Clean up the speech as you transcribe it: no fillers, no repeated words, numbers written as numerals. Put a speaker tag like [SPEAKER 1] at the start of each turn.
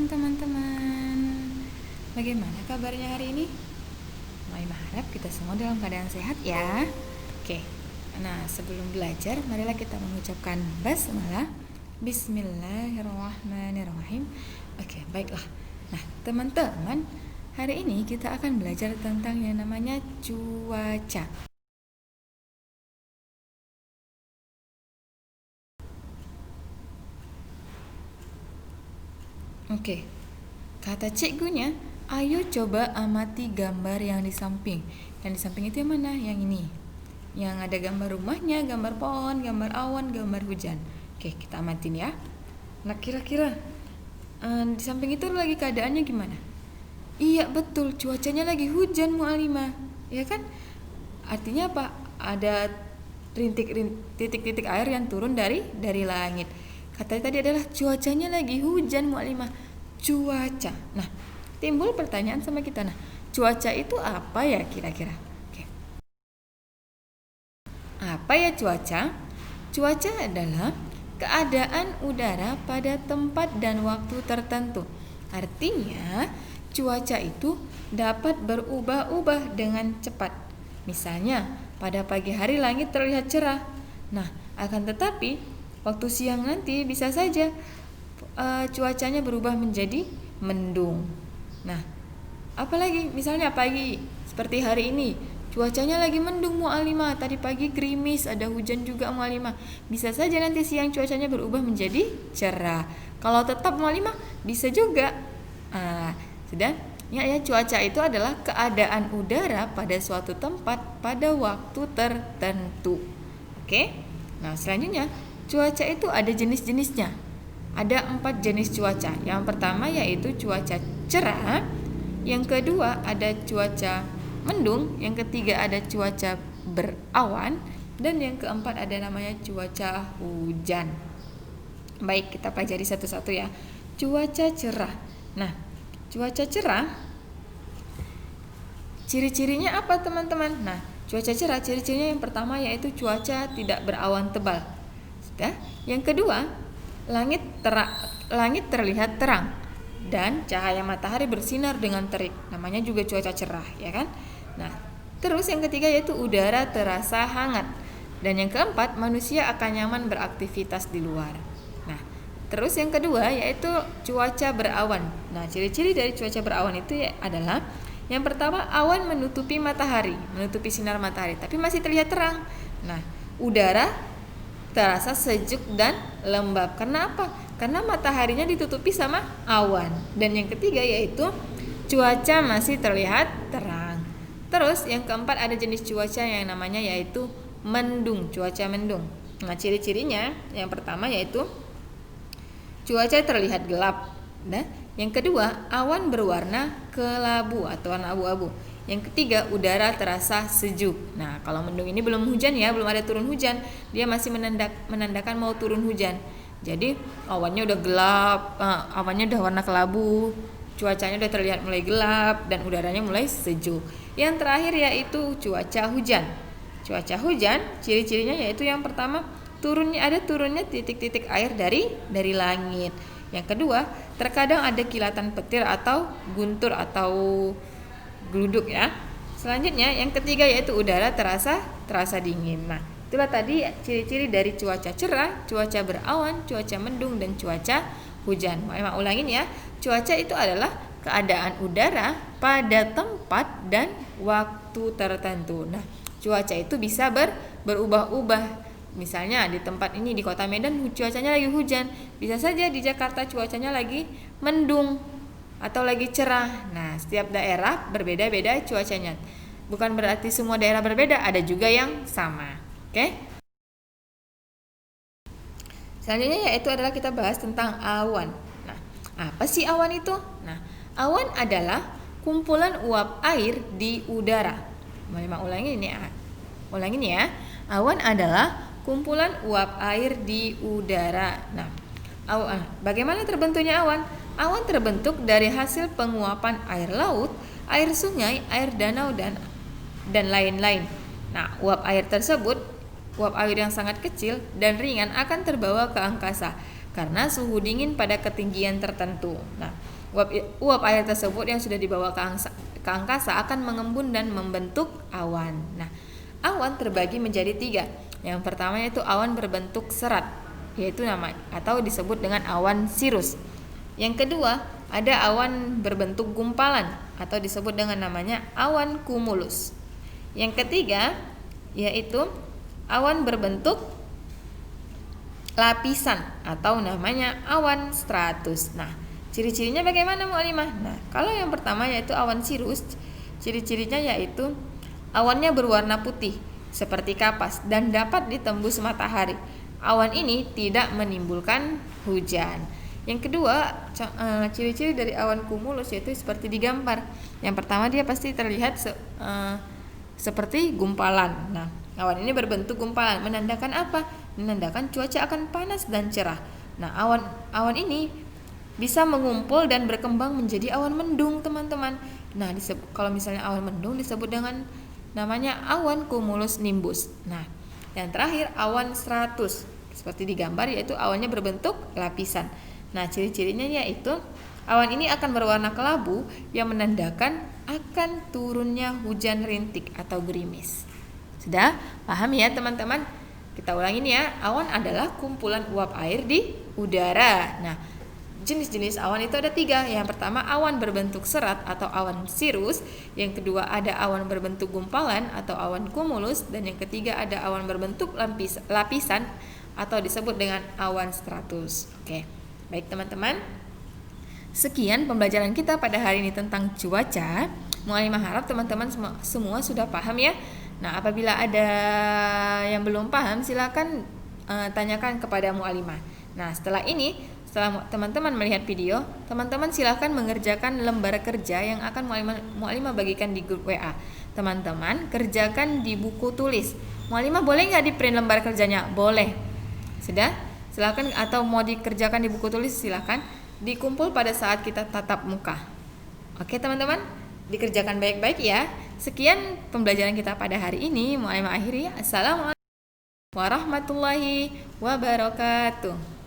[SPEAKER 1] siang teman-teman. Bagaimana kabarnya hari ini? Mai harap kita semua dalam keadaan sehat ya. Oke. Nah, sebelum belajar, marilah kita mengucapkan basmalah. Bismillahirrahmanirrahim. Oke, baiklah. Nah, teman-teman, hari ini kita akan belajar tentang yang namanya cuaca. Oke, kata cikgunya, ayo coba amati gambar yang di samping. Yang di samping itu yang mana? Yang ini. Yang ada gambar rumahnya, gambar pohon, gambar awan, gambar hujan. Oke, kita amatin ya. Nah, kira-kira di samping itu lagi keadaannya gimana? Iya, betul. Cuacanya lagi hujan, Mu'alimah. Ya kan? Artinya apa? Ada titik-titik air yang turun dari langit. Katanya tadi adalah cuacanya lagi hujan, Mu'alimah. Cuaca. Nah, timbul pertanyaan sama kita. Nah, cuaca itu apa ya kira-kira? Oke. Apa ya cuaca? Cuaca adalah keadaan udara pada tempat dan waktu tertentu. Artinya, cuaca itu dapat berubah-ubah dengan cepat. Misalnya, pada pagi hari langit terlihat cerah. Nah, akan tetapi waktu siang nanti bisa saja cuacanya berubah menjadi mendung. Nah, apalagi misalnya pagi seperti hari ini cuacanya lagi mendung, Mu'alimah. Tadi pagi gerimis, ada hujan juga, Mu'alimah. Bisa saja nanti siang cuacanya berubah menjadi cerah. Kalau tetap, Mu'alimah, bisa juga. Sudah? Ya, cuaca itu adalah keadaan udara pada suatu tempat pada waktu tertentu. Oke? Nah, selanjutnya, cuaca itu ada jenis-jenisnya. Ada 4 jenis cuaca. Yang pertama yaitu cuaca cerah. Yang kedua ada cuaca mendung. Yang ketiga ada cuaca berawan. Dan yang keempat ada namanya cuaca hujan. Baik, kita pelajari satu-satu ya. Cuaca cerah. Nah, cuaca cerah, ciri-cirinya apa teman-teman? Nah, cuaca cerah ciri-cirinya yang pertama yaitu cuaca tidak berawan tebal. Sudah? Yang kedua, langit terlihat terang dan cahaya matahari bersinar dengan terik. Namanya juga cuaca cerah, ya kan? Nah, terus yang ketiga yaitu udara terasa hangat. Dan yang keempat, manusia akan nyaman beraktivitas di luar. Nah, terus yang kedua yaitu cuaca berawan. Nah, ciri-ciri dari cuaca berawan itu adalah yang pertama, awan menutupi matahari, menutupi sinar matahari, tapi masih terlihat terang. Nah, udara terasa sejuk dan lembab. Karena apa? Karena mataharinya ditutupi sama awan. Dan yang ketiga yaitu cuaca masih terlihat terang. Terus yang keempat ada jenis cuaca yang namanya yaitu mendung, cuaca mendung. Nah, ciri-cirinya yang pertama yaitu cuaca terlihat gelap. Nah, yang kedua, awan berwarna kelabu atau warna abu-abu. Yang ketiga, udara terasa sejuk. Nah, kalau mendung ini belum hujan ya, belum ada turun hujan. Dia masih menandakan mau turun hujan. Jadi, awannya udah gelap, awannya udah warna kelabu, cuacanya udah terlihat mulai gelap, dan udaranya mulai sejuk. Yang terakhir yaitu cuaca hujan. Cuaca hujan, ciri-cirinya yaitu yang pertama, turunnya titik-titik air dari langit. Yang kedua, terkadang ada kilatan petir atau guntur atau geluduk ya. Selanjutnya yang ketiga yaitu udara terasa dingin. Nah, itulah tadi ciri-ciri dari cuaca cerah, cuaca berawan, cuaca mendung dan cuaca hujan. Mau ulangin ya. Cuaca itu adalah keadaan udara pada tempat dan waktu tertentu. Nah, cuaca itu bisa berubah-ubah. Misalnya di tempat ini di Kota Medan cuacanya lagi hujan, bisa saja di Jakarta cuacanya lagi mendung atau lagi cerah. Nah, setiap daerah berbeda-beda cuacanya. Bukan berarti semua daerah berbeda, ada juga yang sama. Oke? Selanjutnya yaitu adalah kita bahas tentang awan. Nah, apa sih awan itu? Nah, awan adalah kumpulan uap air di udara. Ulangin ya. Awan adalah kumpulan uap air di udara. Nah, bagaimana terbentuknya awan? Awan terbentuk dari hasil penguapan air laut, air sungai, air danau dan lain-lain. Nah, uap air yang sangat kecil dan ringan akan terbawa ke angkasa karena suhu dingin pada ketinggian tertentu. Nah, Uap air tersebut yang sudah dibawa ke angkasa akan mengembun dan membentuk awan. Nah, awan terbagi menjadi 3. Yang pertama yaitu awan berbentuk serat, yaitu nama atau disebut dengan awan sirus. Yang kedua, ada awan berbentuk gumpalan atau disebut dengan namanya awan cumulus. Yang ketiga, yaitu awan berbentuk lapisan atau namanya awan stratus. Nah, ciri-cirinya bagaimana Mu'alimah? Nah, kalau yang pertama yaitu awan sirus, ciri-cirinya yaitu awannya berwarna putih seperti kapas dan dapat ditembus matahari. Awan ini tidak menimbulkan hujan. Yang kedua, ciri-ciri dari awan cumulus yaitu seperti digambar. Yang pertama dia pasti terlihat seperti gumpalan. Nah, awan ini berbentuk gumpalan menandakan apa? Menandakan cuaca akan panas dan cerah. Nah, awan ini bisa mengumpul dan berkembang menjadi awan mendung, teman-teman. Nah, kalau misalnya awan mendung disebut dengan namanya awan cumulus nimbus. Nah, yang terakhir awan stratus seperti digambar, yaitu awannya berbentuk lapisan. Nah, ciri-cirinya yaitu awan ini akan berwarna kelabu yang menandakan akan turunnya hujan rintik atau gerimis. Sudah paham ya teman-teman? Kita ulangin ya. Awan adalah kumpulan uap air di udara. Nah, jenis-jenis awan itu ada 3. Yang pertama awan berbentuk serat atau awan sirus. Yang kedua ada awan berbentuk gumpalan atau awan cumulus. Dan yang ketiga ada awan berbentuk lapisan atau disebut dengan awan stratus. Oke, baik teman-teman. Sekian pembelajaran kita pada hari ini tentang cuaca. Mu'alimah harap teman-teman semua sudah paham ya. Nah, apabila ada yang belum paham silakan tanyakan kepada Mu'alimah. Nah, setelah teman-teman melihat video, teman-teman silakan mengerjakan lembar kerja yang akan Mu'alimah bagikan di grup WA. Teman-teman kerjakan di buku tulis. Mu'alimah boleh nggak di print lembar kerjanya? Boleh. Sudah? Silakan, atau mau dikerjakan di buku tulis silakan. Dikumpul pada saat kita tatap muka. Oke teman-teman, dikerjakan baik-baik ya. Sekian pembelajaran kita pada hari ini. Mu'alimah akhiri. Assalamualaikum warahmatullahi wabarakatuh.